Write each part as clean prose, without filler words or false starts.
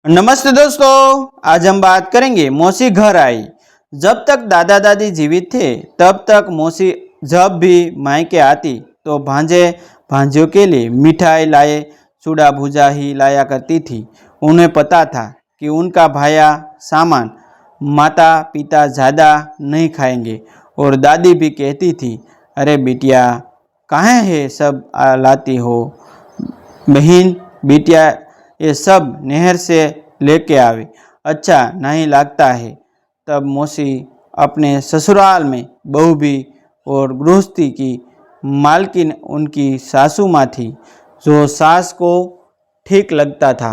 नमस्ते दोस्तों, आज हम बात करेंगे मौसी घर आई। जब तक दादा दादी जीवित थे तब तक मौसी जब भी मायके आती तो भांजे भांजियों के लिए मिठाई लाए चूड़ा भुजा ही लाया करती थी। उन्हें पता था कि उनका भाया सामान माता पिता ज़्यादा नहीं खाएंगे और दादी भी कहती थी, अरे बिटिया कहाँ है सब लाती हो बहन, बिटिया ये सब नहर से लेके आवे, अच्छा नहीं लगता है। तब मौसी अपने ससुराल में बहू भी और गृहस्थी की मालकिन उनकी सासू माँ थी। जो सास को ठीक लगता था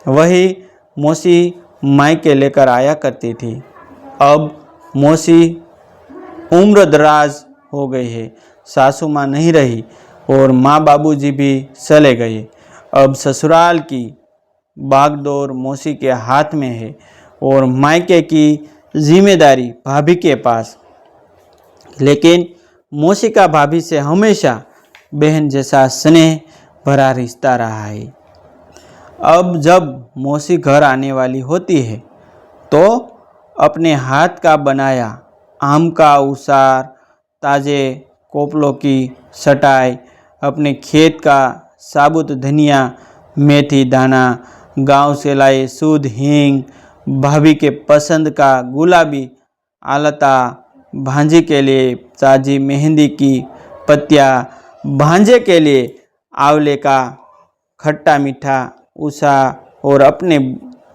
वही मौसी मायके लेकर आया करती थी। अब मौसी उम्र दराज हो गई है, सासू माँ नहीं रही और माँ बाबूजी भी चले गए। अब ससुराल की बागडोर मौसी के हाथ में है और मायके की जिम्मेदारी भाभी के पास। लेकिन मौसी का भाभी से हमेशा बहन जैसा स्नेह भरा रिश्ता रहा है। अब जब मौसी घर आने वाली होती है तो अपने हाथ का बनाया आम का उसार, ताज़े कोपलों की सटाई, अपने खेत का साबुत धनिया, मेथी दाना, गांव से लाए शुद्ध हींग, भाभी के पसंद का गुलाबी आलता, भांजे के लिए ताजी मेहंदी की पत्तियाँ, भांजे के लिए आंवले का खट्टा मीठा उसा और अपने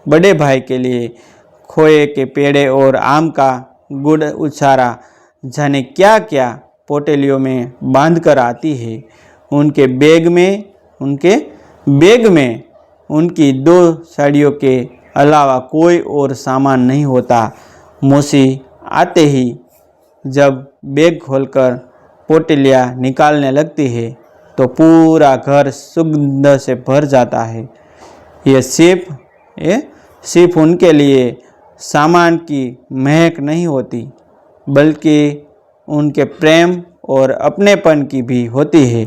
बड़े भाई के लिए खोए के पेड़े और आम का गुड़ उछारा, जाने क्या क्या पोटलियों में बांध कर आती है। उनके बैग में उनकी 2 साड़ियों के अलावा कोई और सामान नहीं होता। मौसी आते ही जब बैग खोलकर पोटलियाँ निकालने लगती है तो पूरा घर सुगंध से भर जाता है। ये सिर्फ उनके लिए सामान की महक नहीं होती बल्कि उनके प्रेम और अपनेपन की भी होती है,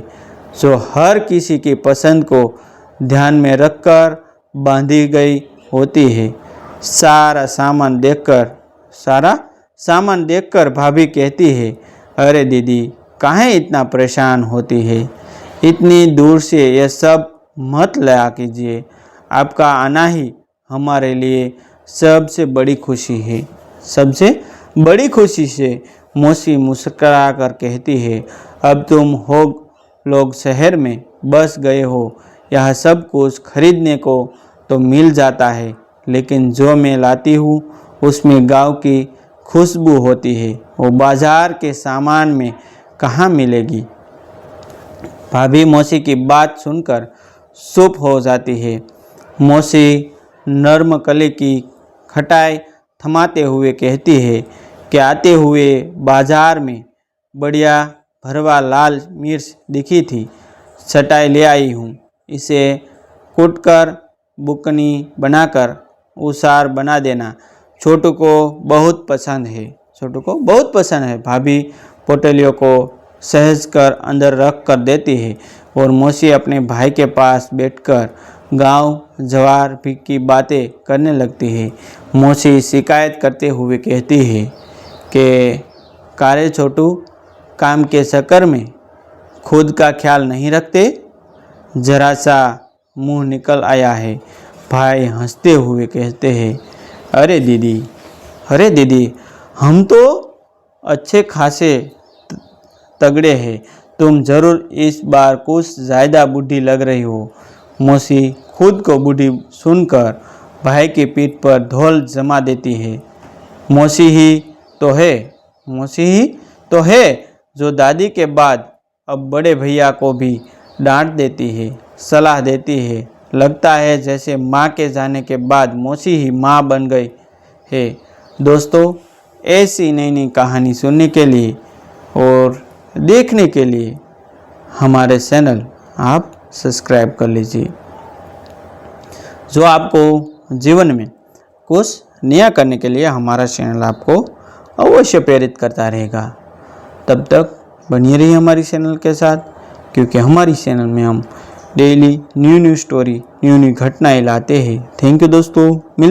जो हर किसी की पसंद को ध्यान में रखकर बांधी गई होती है। सारा सामान देखकर भाभी कहती है, अरे दीदी काहे इतना परेशान होती है, इतनी दूर से यह सब मत लाया कीजिए, आपका आना ही हमारे लिए सबसे बड़ी खुशी है। सबसे बड़ी खुशी से मौसी मुस्कुरा कर कहती है, अब तुम हो लोग शहर में बस गए हो, यह सब कुछ खरीदने को तो मिल जाता है, लेकिन जो मैं लाती हूँ उसमें गांव की खुशबू होती है, वो बाजार के सामान में कहाँ मिलेगी। भाभी मौसी की बात सुनकर चुप हो जाती है। मौसी नर्म कली की खटाई थमाते हुए कहती है कि आते हुए बाजार में बढ़िया भरवा लाल मिर्च दिखी थी, सटाई ले आई हूँ, इसे कूटकर बुकनी बनाकर उसार बना देना, छोटू को बहुत पसंद है। भाभी पोटलियों को सहज कर अंदर रख कर देती है और मौसी अपने भाई के पास बैठकर गांव जवार की बातें करने लगती है। मौसी शिकायत करते हुए कहती है कि कारे छोटू काम के चक्कर में खुद का ख्याल नहीं रखते, जरा सा मुंह निकल आया है। भाई हंसते हुए कहते हैं, अरे दीदी हम तो अच्छे खासे तगड़े हैं, तुम ज़रूर इस बार कुछ ज़्यादा बूढ़ी लग रही हो। मौसी खुद को बूढ़ी सुनकर भाई की पीठ पर धौल जमा देती है। मौसी ही तो है जो दादी के बाद अब बड़े भैया को भी डांट देती है, सलाह देती है। लगता है जैसे माँ के जाने के बाद मौसी ही माँ बन गई है। दोस्तों, ऐसी नई नई कहानी सुनने के लिए और देखने के लिए हमारे चैनल आप सब्सक्राइब कर लीजिए, जो आपको जीवन में कुछ नया करने के लिए हमारा चैनल आपको अवश्य प्रेरित करता रहेगा। तब तक बनिए रहिए हमारी चैनल के साथ, क्योंकि हमारी चैनल में हम daily new new story, new new घटनाएं लाते हैं। थैंक यू दोस्तों।